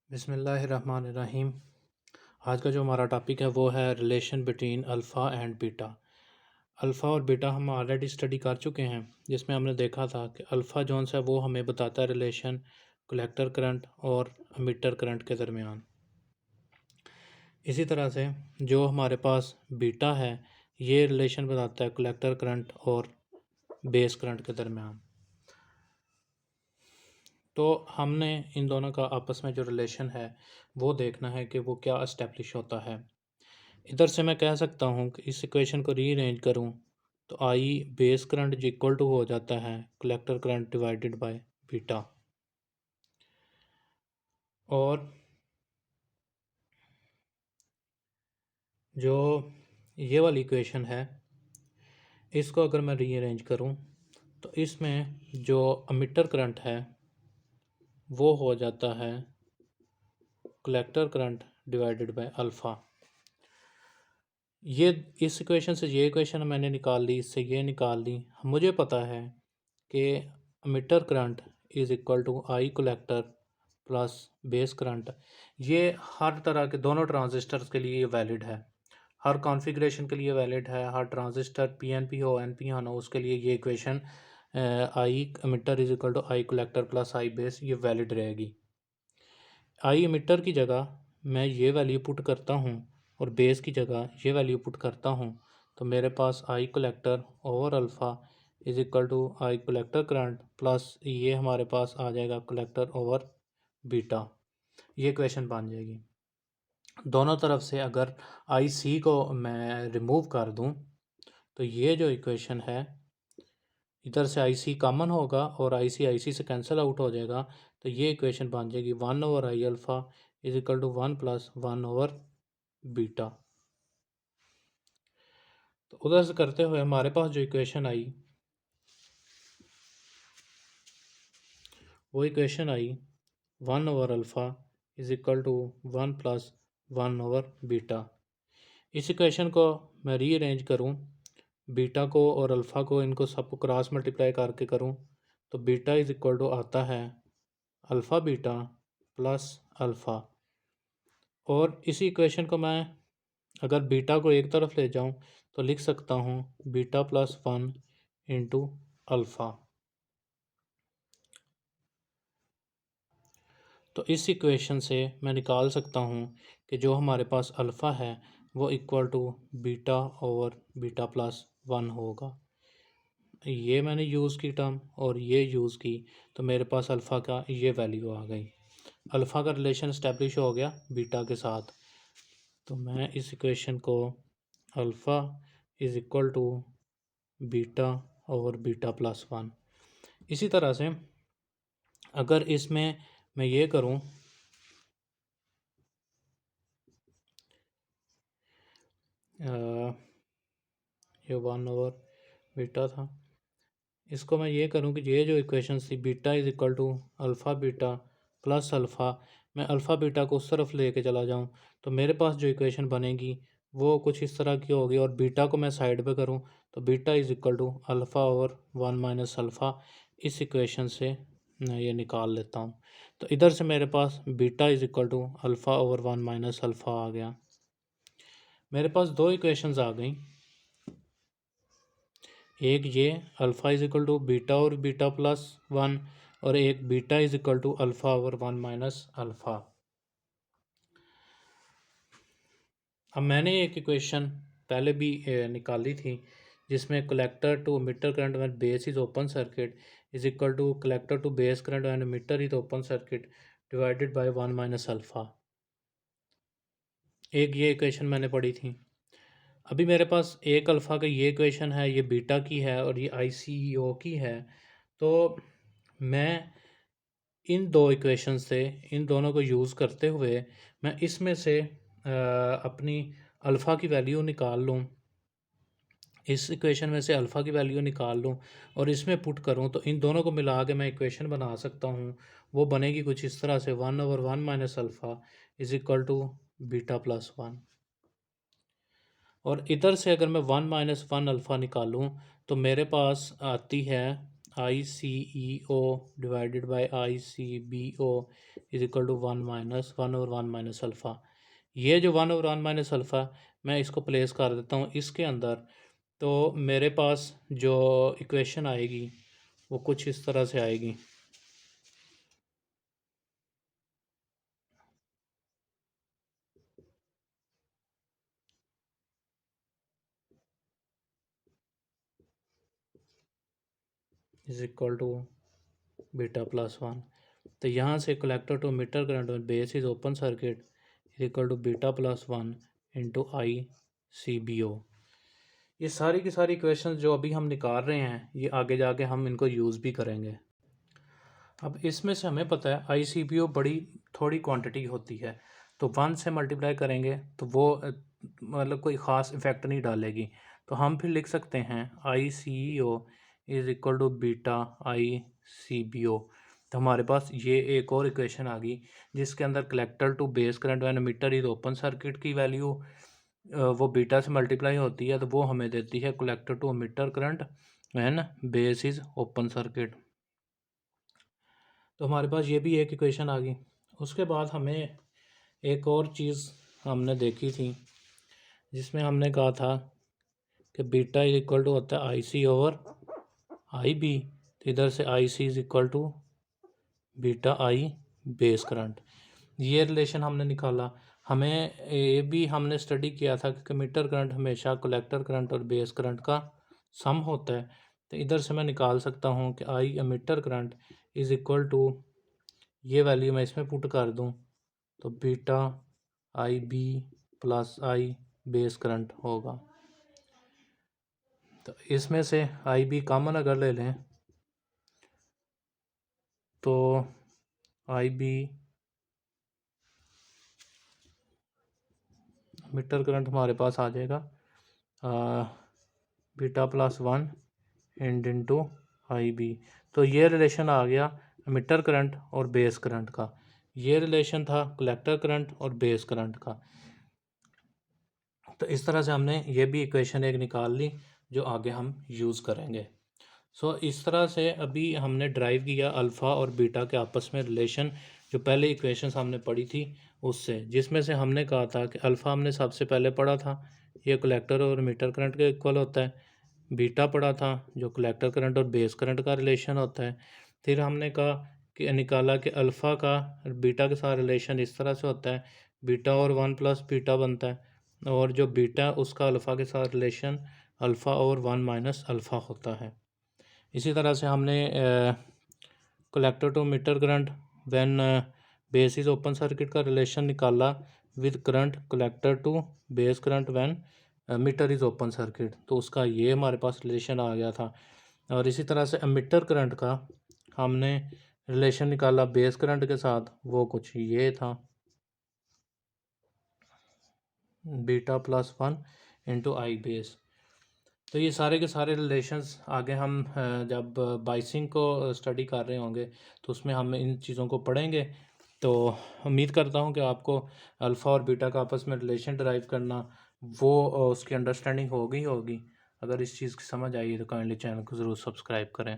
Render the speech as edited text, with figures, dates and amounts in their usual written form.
बिस्मिल्लाहिर्रहमानिर्रहीम। आज का जो हमारा टॉपिक है वो है relation between alpha and beta. Alpha और बीटा हम ऑलरेडी स्टडी कर चुके हैं, जिसमें हमने देखा था कि अल्फ़ा जोन सा वो हमें बताता है रिलेशन कलेक्टर करंट और एमिटर करंट के दरमियान। इसी तरह से जो हमारे पास बीटा है ये रिलेशन बताता है कलेक्टर करंट और बेस करंट के दरमियान। तो हमने इन दोनों का आपस में जो रिलेशन है वो देखना है कि वो क्या इस्टेब्लिश होता है। इधर से मैं कह सकता हूँ कि इस इक्वेशन को रीअरेंज करूँ तो आई बेस करंट इक्वल टू हो जाता है collector current divided by beta. और जो ये वाली इक्वेशन है इसको अगर मैं रीअरेंज करूँ तो इसमें जो एमिटर करंट है वो हो जाता है collector current divided by alpha. ये इस इक्वेशन से ये इक्वेशन मैंने निकाल ली, इससे ये निकाल ली। मुझे पता है कि emitter current is equal to I collector plus base current. ये हर तरह के दोनों ट्रांजिस्टर्स के लिए वैलिड है, हर कॉन्फ़िगरेशन के लिए वैलिड है। हर ट्रांजिस्टर पीएनपी हो एनपी हो उसके लिए ये equation I emitter is equal to I collector plus I base ये वैलिड रहेगी। आई एमिटर की जगह मैं ये वैल्यू पुट करता हूँ और बेस की जगह ये वैल्यू पुट करता हूँ तो मेरे पास I collector over alpha is equal to I collector current plus ये हमारे पास आ जाएगा कलेक्टर ओवर बीटा। ये इक्वेशन बन जाएगी। दोनों तरफ से अगर आई सी को मैं रिमूव कर दूँ तो ये जो इक्वेशन है इधर से आई सी कॉमन होगा और आई सी से कैंसिल आउट हो जाएगा। तो ये इक्वेशन बन जाएगी 1/आई अल्फ़ा इज इक्वल टू 1 + 1/बीटा। तो उधर से करते हुए हमारे पास जो इक्वेशन आई वो इक्वेशन आई 1/अल्फ़ा इज इक्वल टू 1 + 1/बीटा। इस इक्वेशन को मैं रीअरेंज करूँ, बीटा को और अल्फ़ा को इनको सबको क्रॉस मल्टीप्लाई करके करूँ तो बीटा इज़ इक्वल टू आता है अल्फ़ा बीटा प्लस अल्फ़ा। और इसी इक्वेशन को मैं अगर बीटा को एक तरफ ले जाऊं तो लिख सकता हूं बीटा प्लस 1 इंटू अल्फ़ा। तो इस इक्वेशन से मैं निकाल सकता हूं कि जो हमारे पास अल्फ़ा है वो equal to beta over beta plus 1 होगा। ये मैंने यूज़ की टर्म और ये यूज़ की तो मेरे पास अल्फ़ा का ये वैल्यू आ गई। अल्फ़ा का रिलेशन इस्टेब्लिश हो गया बीटा के साथ। तो मैं इस इक्वेशन को alpha is equal to beta over beta plus 1। इसी तरह से अगर इसमें मैं ये करूं ये 1/बीटा था, इसको मैं ये करूं कि ये जो इक्वेशन थी beta is equal to alpha beta plus alpha, मैं अल्फ़ा बीटा को उस तरफ लेके चला जाऊं तो मेरे पास जो इक्वेशन बनेगी वो कुछ इस तरह की होगी। और बीटा को मैं साइड पे करूं तो beta is equal to alpha over 1 minus alpha. इस इक्वेशन से मैं ये निकाल लेता हूं तो इधर से मेरे पास beta is equal to alpha over 1 minus alpha आ गया। मेरे पास दो इक्वेशंस आ गई, एक ये alpha is equal to beta और बीटा प्लस 1 और एक beta is equal to alpha over 1 minus alpha. अब मैंने एक इक्वेशन पहले भी निकाली थी जिसमें collector to emitter current when base is open circuit is equal to collector to base current when emitter is open circuit divided by 1 minus alpha. एक ये इक्वेशन मैंने पढ़ी थी। अभी मेरे पास एक अल्फ़ा का ये इक्वेशन है, ये बीटा की है और ये आई सी ई ओ की है। तो मैं इन दो इक्वेशन से इन दोनों को यूज़ करते हुए मैं इसमें से अपनी अल्फ़ा की वैल्यू निकाल लूँ, इस इक्वेशन में से अल्फ़ा की वैल्यू निकाल लूँ और इसमें पुट करूँ तो इन दोनों को मिला के मैं इक्वेशन बना सकता हूँ। वो बनेगी कुछ इस तरह से 1/1 minus alpha is equal to beta plus 1। और इधर से अगर मैं 1 माइनस 1 अल्फ़ा निकालूँ तो मेरे पास आती है ICEO divided by ICBO is equal to 1 - 1/1 alpha. ये जो 1/1 - अल्फ़ा मैं इसको प्लेस कर देता हूँ इसके अंदर, तो मेरे पास जो इक्वेशन आएगी वो कुछ इस तरह से आएगी। Is equal to beta plus 1। तो यहाँ से कलेक्टर टू मीटर करंट और base is open circuit is equal to beta plus 1 into ICBO। ये सारी की सारी इक्वेशन जो अभी हम निकाल रहे हैं ये आगे जाके हम इनको यूज़ भी करेंगे। अब इसमें से हमें पता है ICBO बड़ी थोड़ी क्वांटिटी होती है, तो 1 से मल्टीप्लाई करेंगे तो वो मतलब कोई ख़ास इफ़ेक्ट नहीं डालेगी। तो हम फिर लिख सकते हैं ICEO is equal to beta ICBO। तो हमारे पास ये एक और इक्वेशन आ गई जिसके अंदर collector to base current when emitter is open circuit की वैल्यू वो बीटा से मल्टीप्लाई होती है, तो वो हमें देती है collector to emitter current when base is open circuit. तो हमारे पास ये भी एक इक्वेशन आ गई। उसके बाद हमें एक और चीज़ हमने देखी थी जिसमें हमने कहा था कि बीटा इज इक्वल टू होता है IC ओवर IB। तो इधर से IC is equal to beta I base current, ये रिलेशन हमने निकाला। हमें ये भी हमने स्टडी किया था कि कमीटर करंट हमेशा कलेक्टर करंट और बेस करंट का सम होता है। तो इधर से मैं निकाल सकता हूँ कि I emitter current is equal to, ये वैल्यू मैं इसमें पुट कर दूँ तो beta IB plus I base current होगा। तो इसमें से IB कॉमन अगर ले लें तो IB मीटर करंट हमारे पास आ जाएगा बीटा प्लस 1 इंटू IB। तो ये रिलेशन आ गया मीटर करंट और बेस करंट का, ये रिलेशन था कलेक्टर करंट और बेस करंट का। तो इस तरह से हमने ये भी इक्वेशन एक निकाल ली जो आगे हम यूज़ करेंगे। इस तरह से अभी हमने ड्राइव किया अल्फ़ा और बीटा के आपस में रिलेशन, जो पहले इक्वेशंस हमने पढ़ी थी उससे, जिसमें से हमने कहा था कि अल्फ़ा हमने सबसे पहले पढ़ा था ये कलेक्टर और मीटर करंट के इक्वल होता है, बीटा पढ़ा था जो कलेक्टर करंट और बेस करंट का रिलेशन होता है। फिर हमने कहा कि निकाला कि अल्फ़ा का बीटा के साथ रिलेशन इस तरह से होता है, बीटा और 1 प्लस बीटा बनता है, और जो बीटा उसका अल्फ़ा के साथ रिलेशन अल्फ़ा और 1 माइनस अल्फ़ा होता है। इसी तरह से हमने collector to emitter current when base is open circuit का रिलेशन निकाला with current collector to base current when emitter is open circuit, तो उसका ये हमारे पास रिलेशन आ गया था। और इसी तरह से एमीटर करंट का हमने रिलेशन निकाला बेस करंट के साथ, वो कुछ ये था beta plus 1 into I base. तो ये सारे के सारे रिलेशंस आगे हम जब बाइसिंग को स्टडी कर रहे होंगे तो उसमें हम इन चीज़ों को पढ़ेंगे। तो उम्मीद करता हूँ कि आपको अल्फ़ा और बीटा का आपस में रिलेशन ड्राइव करना वो उसकी अंडरस्टैंडिंग होगी। अगर इस चीज़ की समझ आई है तो काइंडली चैनल को ज़रूर सब्सक्राइब करें।